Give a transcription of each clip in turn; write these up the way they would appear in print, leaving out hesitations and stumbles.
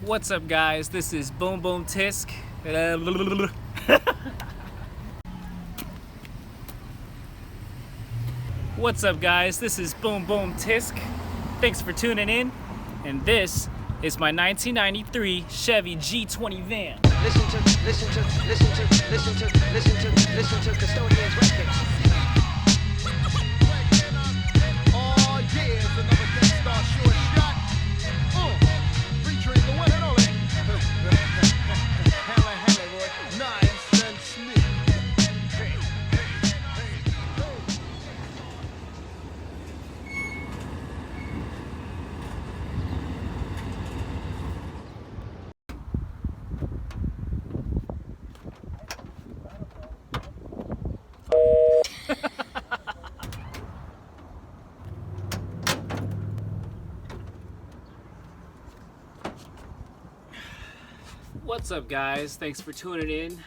What's up, guys? This is Boom Boom Tisk. What's up, guys? This is Boom Boom Tisk. Thanks for tuning in. And this is my 1993 Chevy G20 van. Listen to Custodian's records. Oh yeah, it's another Death Star short shot. Featuring the one and only Hollywood, Nice and Smith. Hey. What's up, guys? Thanks for tuning in.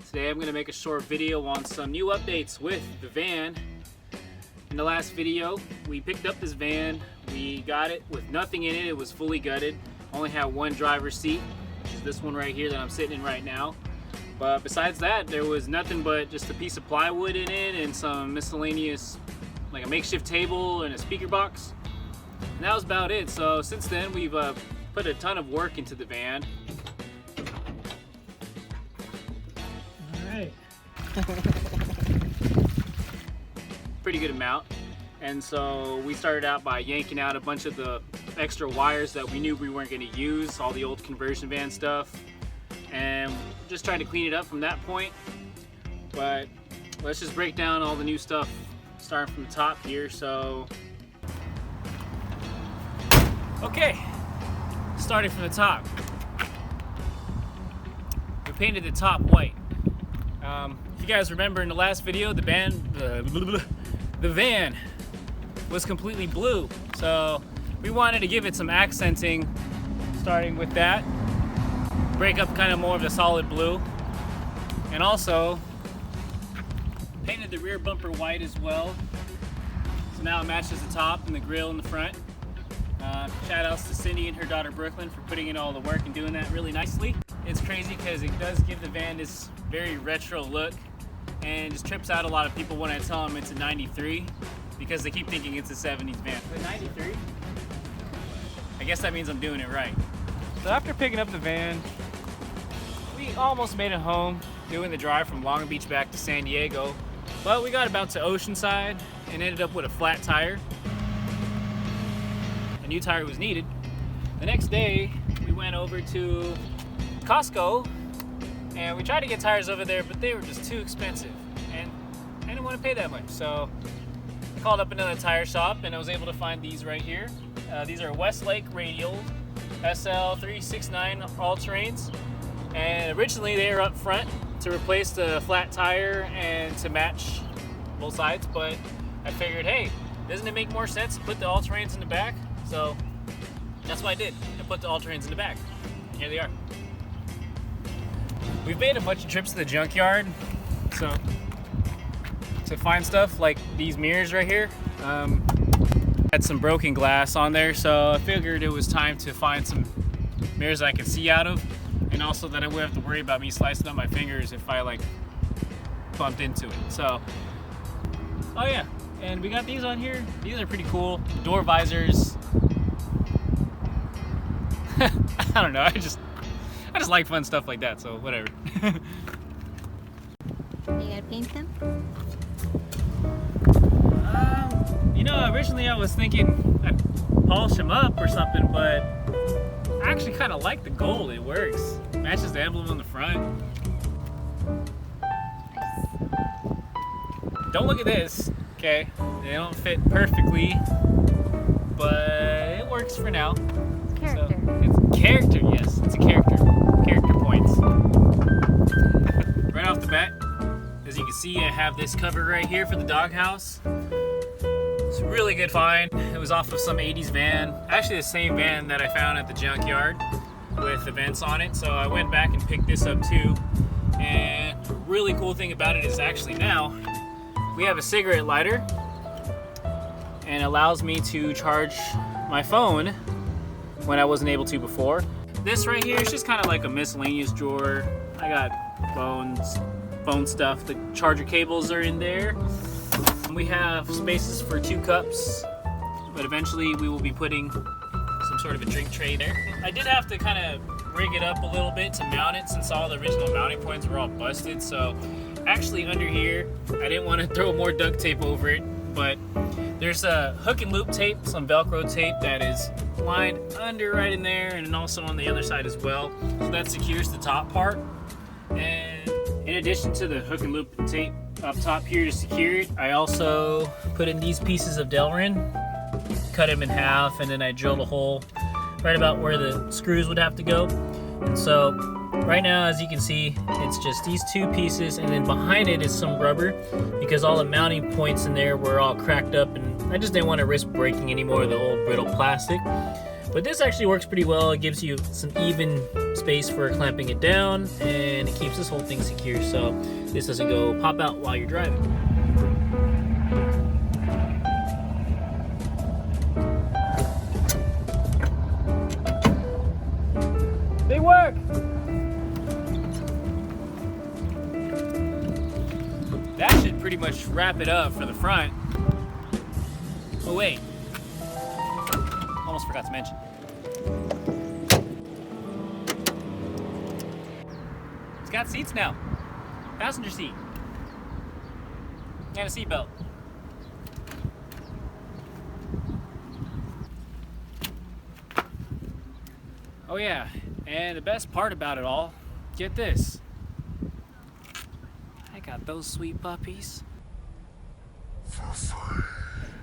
Today I'm going to make a short video on some new updates with the van. In the last video, we picked up this van. We got it with nothing in it. It was fully gutted. Only had one driver's seat, which is this one right here that I'm sitting in right now. But besides that, there was nothing but just a piece of plywood in it and some miscellaneous, like a makeshift table and a speaker box. And that was about it. So since then, we've put a ton of work into the van. Pretty good amount. And so we started out by yanking out a bunch of the extra wires that we knew we weren't going to use, all the old conversion van stuff, and just trying to clean it up from that point. But let's just break down all the new stuff starting from the top here. So okay, starting from the top, we painted the top white. If you guys remember in the last video, the van was completely blue. So we wanted to give it some accenting, starting with that. Break up kind of more of the solid blue. And also painted the rear bumper white as well. So now it matches the top and the grille in the front. Shout outs to Cindy and her daughter Brooklyn for putting in all the work and doing that really nicely. It's crazy because it does give the van this very retro look and just trips out a lot of people when I tell them it's a 93 because they keep thinking it's a 70s van. The 93? I guess that means I'm doing it right. So after picking up the van, we almost made it home doing the drive from Long Beach back to San Diego, but we got about to Oceanside and ended up with a flat tire. A new tire was needed. The next day, we went over to Costco and we tried to get tires over there, but they were just too expensive and I didn't want to pay that much. So I called up another tire shop and I was able to find these right here. These are Westlake Radial SL369 all-terrains, and originally they were up front to replace the flat tire and to match both sides, but I figured, hey, doesn't it make more sense to put the all-terrains in the back? So that's what I did. I put the all-terrains in the back. Here they are. We've made a bunch of trips to the junkyard, so to find stuff like these mirrors right here. Had some broken glass on there, so I figured it was time to find some mirrors I could see out of, and also that I wouldn't have to worry about me slicing up my fingers if I like bumped into it. So, oh yeah, and we got these on here. These are pretty cool. Door visors. I don't know. I just like fun stuff like that, so whatever. You gotta paint them? You know, originally I was thinking I'd polish them up or something, but I actually kind of like the gold. It works. Matches the emblem on the front. Don't look at this, okay? They don't fit perfectly, but it works for now. Character. So, it's character, yes. It's a character. Character points. Right off the bat, as you can see, I have this cover right here for the doghouse. It's a really good find. It was off of some 80s van. Actually the same van that I found at the junkyard with the vents on it. So I went back and picked this up too. And the really cool thing about it is actually now we have a cigarette lighter and it allows me to charge my phone when I wasn't able to before. This right here is just kind of like a miscellaneous drawer. I got phone stuff. The charger cables are in there. We have spaces for 2 cups, but eventually we will be putting some sort of a drink tray there. I did have to kind of rig it up a little bit to mount it since all the original mounting points were all busted. So actually under here, I didn't want to throw more duct tape over it, but there's a hook and loop tape, some Velcro tape that is lined under right in there, and then also on the other side as well. So that secures the top part. And in addition to the hook and loop tape up top here to secure it, I also put in these pieces of Delrin, cut them in half, and then I drilled a hole right about where the screws would have to go. And so right now, as you can see, it's just these 2 pieces, and then behind it is some rubber because all the mounting points in there were all cracked up, and I just didn't want to risk breaking any more of the old brittle plastic. But this actually works pretty well. It gives you some even space for clamping it down, and it keeps this whole thing secure so this doesn't go pop out while you're driving. They work! That should pretty much wrap it up for the front. Oh wait, almost forgot to mention. It's got seats now. Passenger seat. And a seat belt. Oh yeah, and the best part about it all, get this. I got those sweet puppies.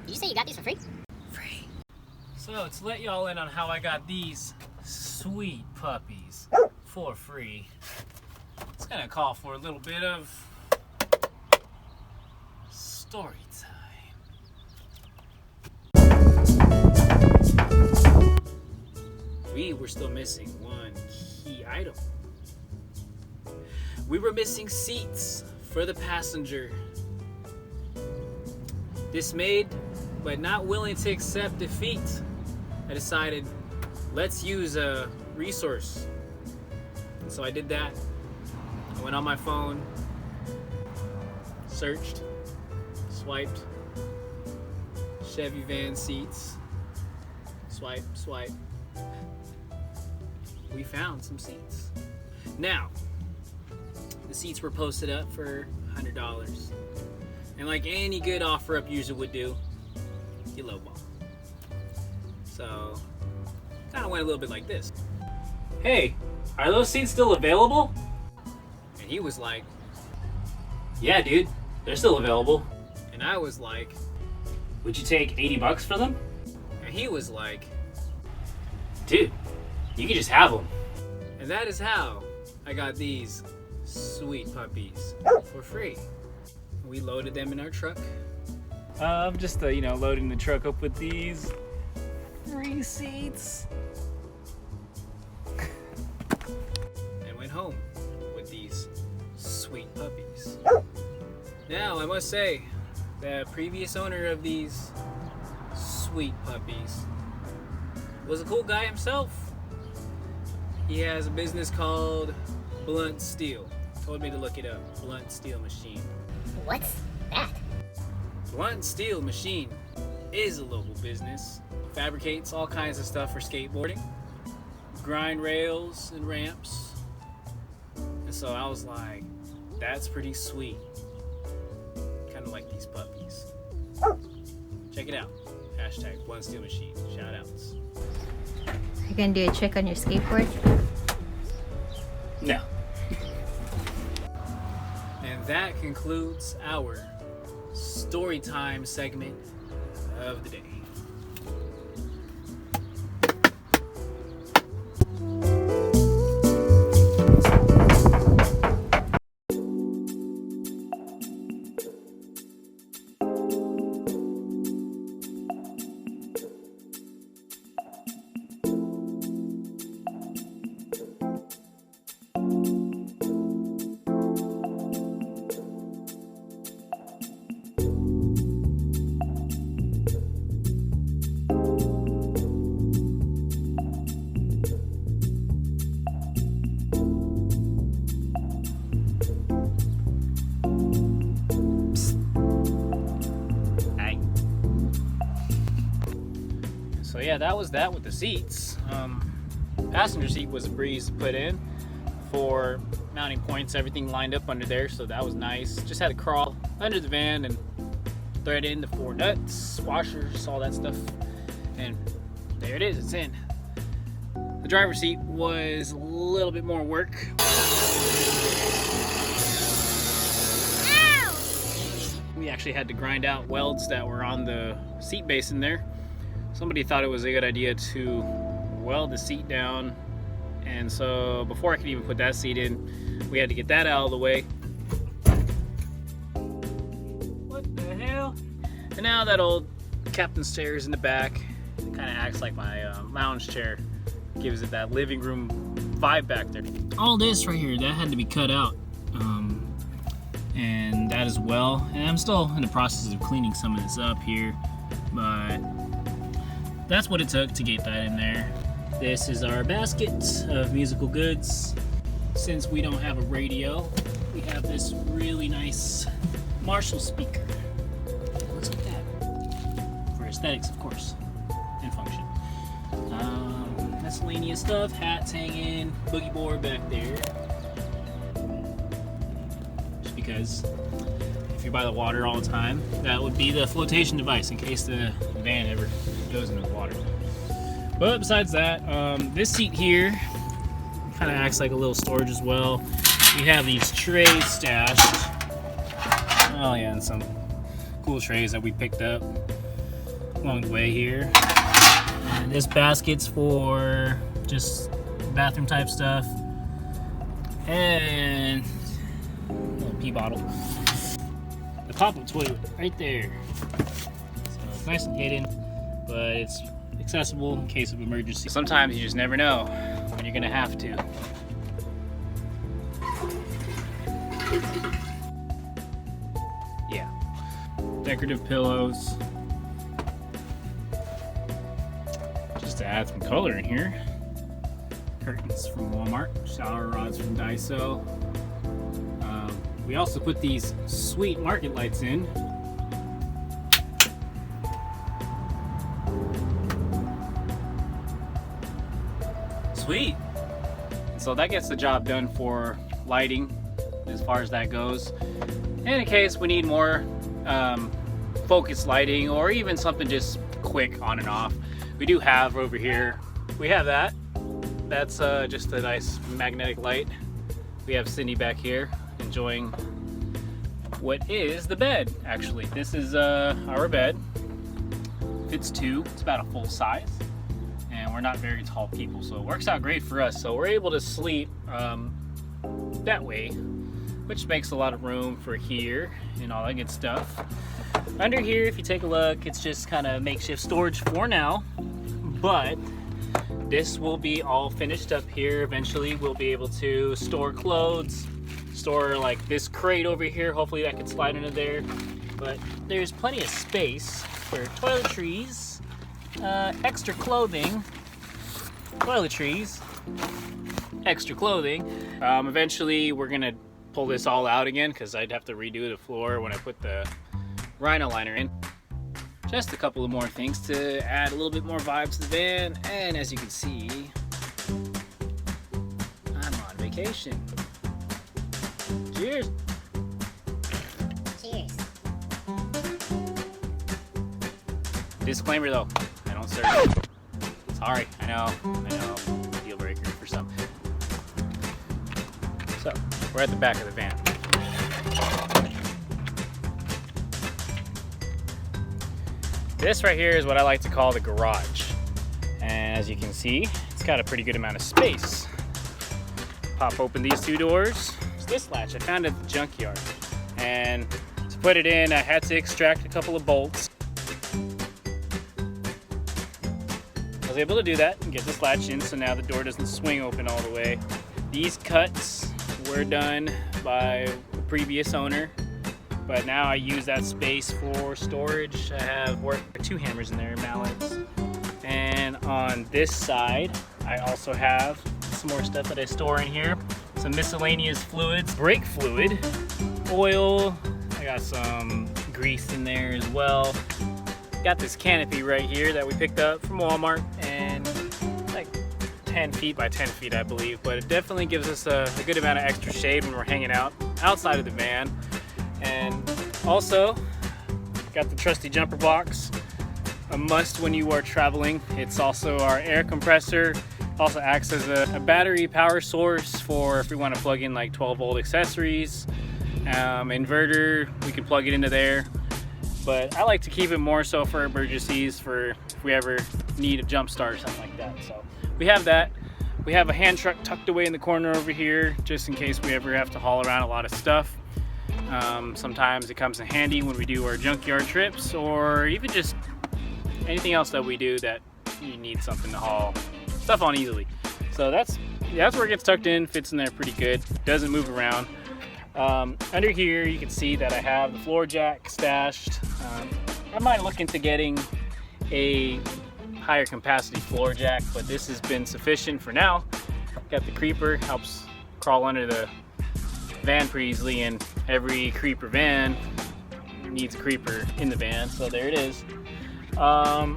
Did you say you got these for free? Free. So to let y'all in on how I got these sweet puppies for free, it's gonna call for a little bit of story time. We were still missing one key item. We were missing seats for the passenger. Dismayed, but not willing to accept defeat, I decided, let's use a resource. And so I did that. I went on my phone, searched, swiped, Chevy van seats, swipe, swipe. We found some seats. Now, the seats were posted up for $100. And like any good offer-up user would do, you lowball. So, kind of went a little bit like this. Hey, are those seats still available? And he was like, yeah, dude, they're still available. And I was like, would you take $80 for them? And he was like, dude, you can just have them. And that is how I got these sweet puppies for free. We loaded them in our truck. Just loading the truck up with these free seats. And went home with these sweet puppies. Now, I must say, the previous owner of these sweet puppies was a cool guy himself. He has a business called Blunt Steel. Told me to look it up. Blunt Steel Machine. What's that? Blunt Steel Machine is a local business. Fabricates all kinds of stuff for skateboarding. Grind rails and ramps. And so I was like, that's pretty sweet. Kind of like these puppies. Check it out. Hashtag Blunt Steel Machine. Shout outs. Are you gonna do a trick on your skateboard? No. And that concludes our story time segment of the day. yeah, that was that with the seats. Passenger seat was a breeze to put in for mounting points, everything lined up under there, so that was nice. Just had to crawl under the van and thread in the 4 nuts, washers, all that stuff, and there it is, it's in. The driver's seat was a little bit more work. We actually had to grind out welds that were on the seat base in there. Somebody thought it was a good idea to weld the seat down, and so before I could even put that seat in, we had to get that out of the way. What the hell? And now that old captain's chair is in the back. It kind of acts like my lounge chair. Gives it that living room vibe back there. All this right here, that had to be cut out. And that as well. And I'm still in the process of cleaning some of this up here, but that's what it took to get that in there. This is our basket of musical goods. Since we don't have a radio, we have this really nice Marshall speaker. Looks like that. For aesthetics, of course, and function. Miscellaneous stuff, hats hanging, boogie board back there. Just because if you're by the water all the time, that would be the flotation device in case the van ever goes into the water. But besides that, this seat here kind of acts like a little storage as well. We have these trays stashed. Oh yeah, and some cool trays that we picked up along the way here. And this basket's for just bathroom type stuff. And a little pee bottle. The pop-up toilet right there. So it's nice and hidden, but it's accessible in case of emergency. Sometimes you just never know when you're gonna have to. Yeah. Decorative pillows. Just to add some color in here. Curtains from Walmart. Shower rods from Daiso. We also put these sweet market lights in. Sweet. So that gets the job done for lighting as far as that goes. And in case we need more focus lighting or even something just quick on and off, we do have over here, we have that. That's just a nice magnetic light. We have Cindy back here enjoying what is the bed, actually. This is our bed. Fits 2, it's about a full size. And we're not very tall people, so it works out great for us. So we're able to sleep that way, which makes a lot of room for here and all that good stuff. Under here, if you take a look, it's just kind of makeshift storage for now, but this will be all finished up here. Eventually we'll be able to store clothes, store like this crate over here. Hopefully that can slide into there, but there's plenty of space for toiletries, extra clothing, toiletries, extra clothing. Eventually we're gonna pull this all out again because I'd have to redo the floor when I put the Rhino liner in. Just a couple of more things to add a little bit more vibe to the van, and as you can see, I'm on vacation. Cheers! Cheers. Disclaimer though, I don't serve. Sorry, I know, deal breaker for some. So, we're at the back of the van. This right here is what I like to call the garage. And as you can see, it's got a pretty good amount of space. Pop open these 2 doors. It's this latch I found at the junkyard. And to put it in, I had to extract a couple of bolts. I was able to do that and get this latch in, so now the door doesn't swing open all the way. These cuts were done by the previous owner, but now I use that space for storage. I have 2 hammers in there, mallets. And on this side, I also have some more stuff that I store in here. Some miscellaneous fluids, brake fluid, oil. I got some grease in there as well. got this canopy right here that we picked up from Walmart, and like 10 feet by 10 feet, I believe, but it definitely gives us a good amount of extra shade when we're hanging out outside of the van. And also got the trusty jumper box, a must when you are traveling. It's also our air compressor, also acts as a battery power source for if we want to plug in like 12-volt accessories. Inverter, we can plug it into there, but I like to keep it more so for emergencies, for if we ever need a jump start or something like that. So we have that. We have a hand truck tucked away in the corner over here just in case we ever have to haul around a lot of stuff. Sometimes it comes in handy when we do our junkyard trips, or even just anything else that we do that you need something to haul stuff on easily. So that's where it gets tucked in, fits in there pretty good, doesn't move around. Under here you can see that I have the floor jack stashed. I might look into getting a higher capacity floor jack, but this has been sufficient for now. Got the creeper, helps crawl under the van pretty easily, and every creeper van needs a creeper in the van, so there it is.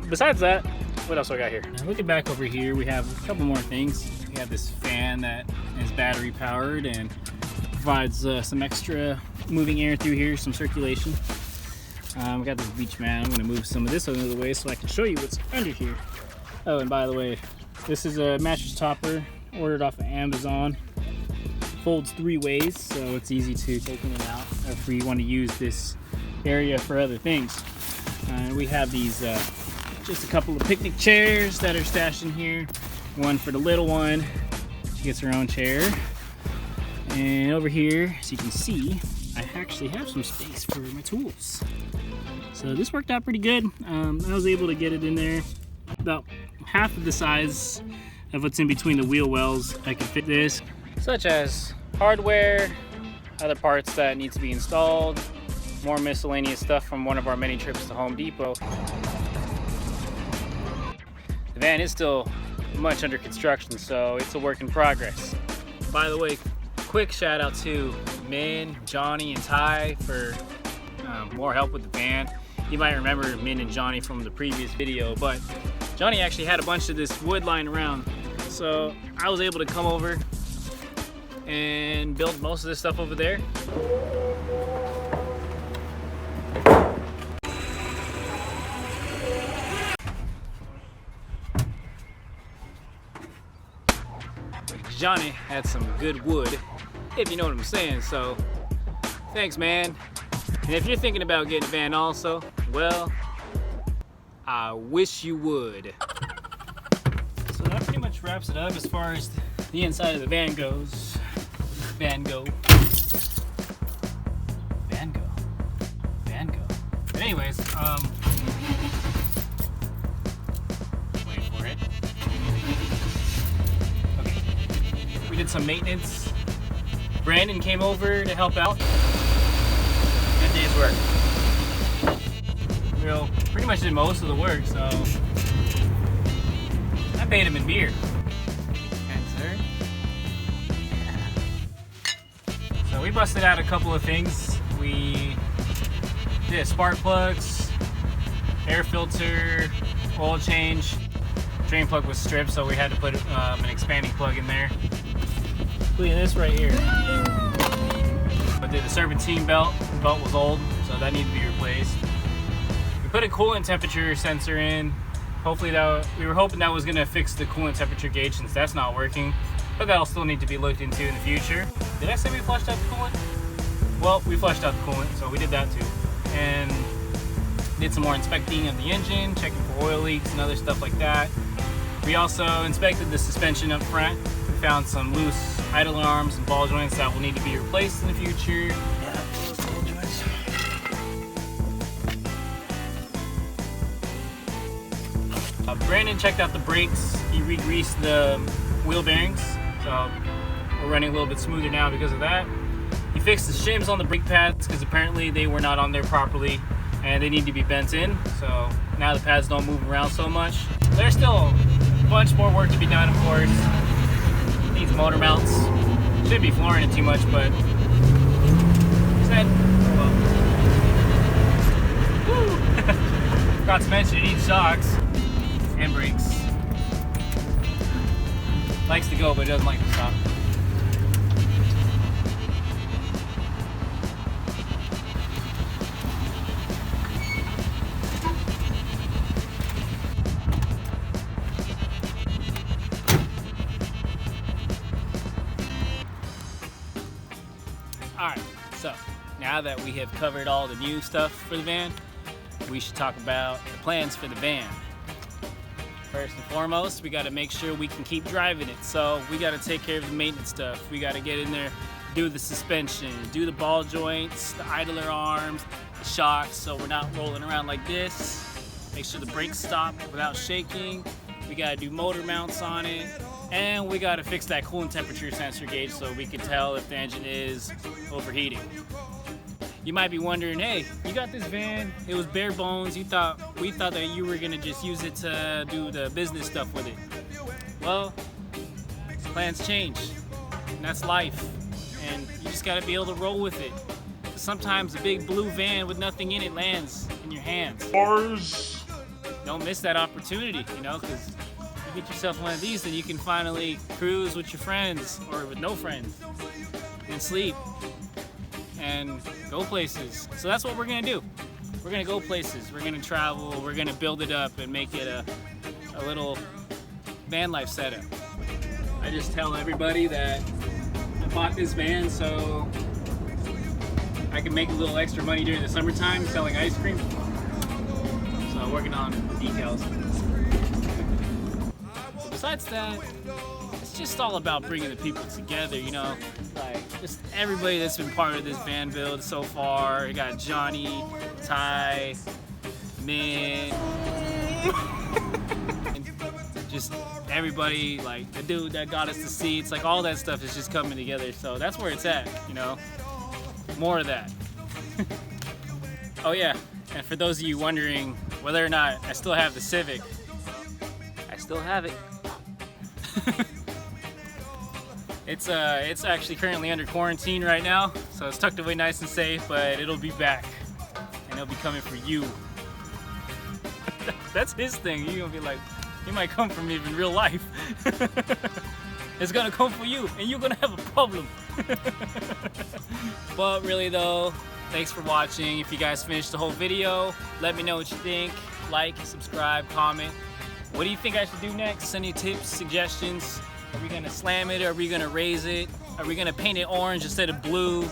Besides that, what else do I got here? Now looking back over here, we have a couple more things. We have this fan that is battery powered and provides some extra moving air through here, some circulation. We got this beach mat. I'm going to move some of this out of the way so I can show you what's under here. Oh, and by the way, this is a mattress topper ordered off of Amazon. Folds 3 ways, so it's easy to take in and out if we want to use this area for other things. We have these just a couple of picnic chairs that are stashed in here. One for the little one, she gets her own chair. And over here, as you can see, I actually have some space for my tools. So this worked out pretty good. I was able to get it in there about half of the size of what's in between the wheel wells. I can fit this, such as hardware, other parts that need to be installed, more miscellaneous stuff from one of our many trips to Home Depot. The van is still much under construction, so it's a work in progress. By the way, quick shout out to Minh, Johnny, and Ty for more help with the van. You might remember Minh and Johnny from the previous video, but Johnny actually had a bunch of this wood lying around, so I was able to come over and build most of this stuff over there. Johnny had some good wood, if you know what I'm saying, so thanks, man. And if you're thinking about getting a van also, well, I wish you would. So that pretty much wraps it up as far as the inside of the van goes. Van go. But anyways, wait for it. Okay. We did some maintenance. Brandon came over to help out. Good day's work. We pretty much did most of the work, so I paid him in beer. Sir. So we busted out a couple of things. We did spark plugs, air filter, oil change. Drain plug was stripped, so we had to put an expanding plug in there. Look at this right here. But did the serpentine belt. The belt was old, so that needed to be replaced. We put a coolant temperature sensor in. Hopefully we were hoping that was gonna fix the coolant temperature gauge, since that's not working. But that'll still need to be looked into in the future. Did I say we flushed out the coolant? Well, we flushed out the coolant, so we did that too. And did some more inspecting of the engine, checking for oil leaks and other stuff like that. We also inspected the suspension up front. We found some loose idler arms and ball joints that will need to be replaced in the future. Brandon checked out the brakes. He re-greased the wheel bearings, so we're running a little bit smoother now because of that. He fixed the shims on the brake pads because apparently they were not on there properly and they need to be bent in, so now the pads don't move around so much. There's still a bunch more work to be done, of course. Needs motor mounts. Shouldn't be flooring it too much, but said, well. Forgot to mention it needs shocks and brakes. Likes to go, but it doesn't like to stop. Alright, so now that we have covered all the new stuff for the van, we should talk about the plans for the van. First and foremost, we got to make sure we can keep driving it. So we got to take care of the maintenance stuff. We got to get in there, do the suspension, do the ball joints, the idler arms, the shocks, so we're not rolling around like this. Make sure the brakes stop without shaking. We got to do motor mounts on it. And we got to fix that coolant temperature sensor gauge so we can tell if the engine is overheating. You might be wondering, hey, you got this van, it was bare bones, we thought that you were gonna just use it to do the business stuff with it. Well, plans change, and that's life. And you just gotta be able to roll with it. Sometimes a big blue van with nothing in it lands in your hands. Don't miss that opportunity, you know, because you get yourself one of these, then you can finally cruise with your friends or with no friends and sleep and go places. So that's what we're gonna do. We're gonna go places, we're gonna travel, we're gonna build it up and make it a little van life setup. I just tell everybody that I bought this van so I can make a little extra money during the summertime selling ice cream. So I'm working on details. Besides that, it's just all about bringing the people together, you know, like just everybody that's been part of this van build so far. You got Johnny, Ty, Minh, and just everybody, like the dude that got us the seats, like all that stuff is just coming together. So that's where it's at, you know, more of that. Oh yeah, and for those of you wondering whether or not I still have the Civic, I still have it. It's actually currently under quarantine right now, so it's tucked away nice and safe, but it'll be back, and it'll be coming for you. That's his thing. You're gonna be like, he might come for me in real life. It's gonna come for you, and you're gonna have a problem. But really though, thanks for watching. If you guys finished the whole video, let me know what you think. Like, subscribe, comment. What do you think I should do next? Any tips, suggestions? Are we gonna slam it? Are we gonna raise it? Are we gonna paint it orange instead of blue?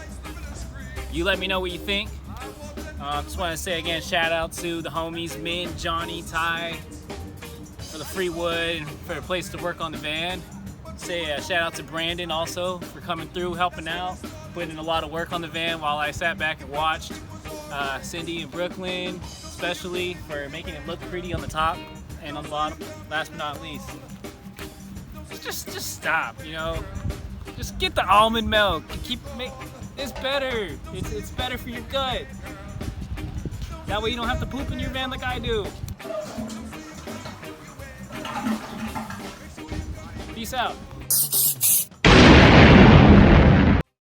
You let me know what you think. Just want to say again, shout out to the homies Minh, Johnny, Ty for the free wood and for a place to work on the van. Say shout out to Brandon also for coming through, helping out, putting in a lot of work on the van while I sat back and watched. Cindy and Brooklyn especially for making it look pretty on the top and on the bottom. Last but not least, just stop, you know. Just get the almond milk. It's better. It's better for your gut. That way you don't have to poop in your van like I do. Peace out.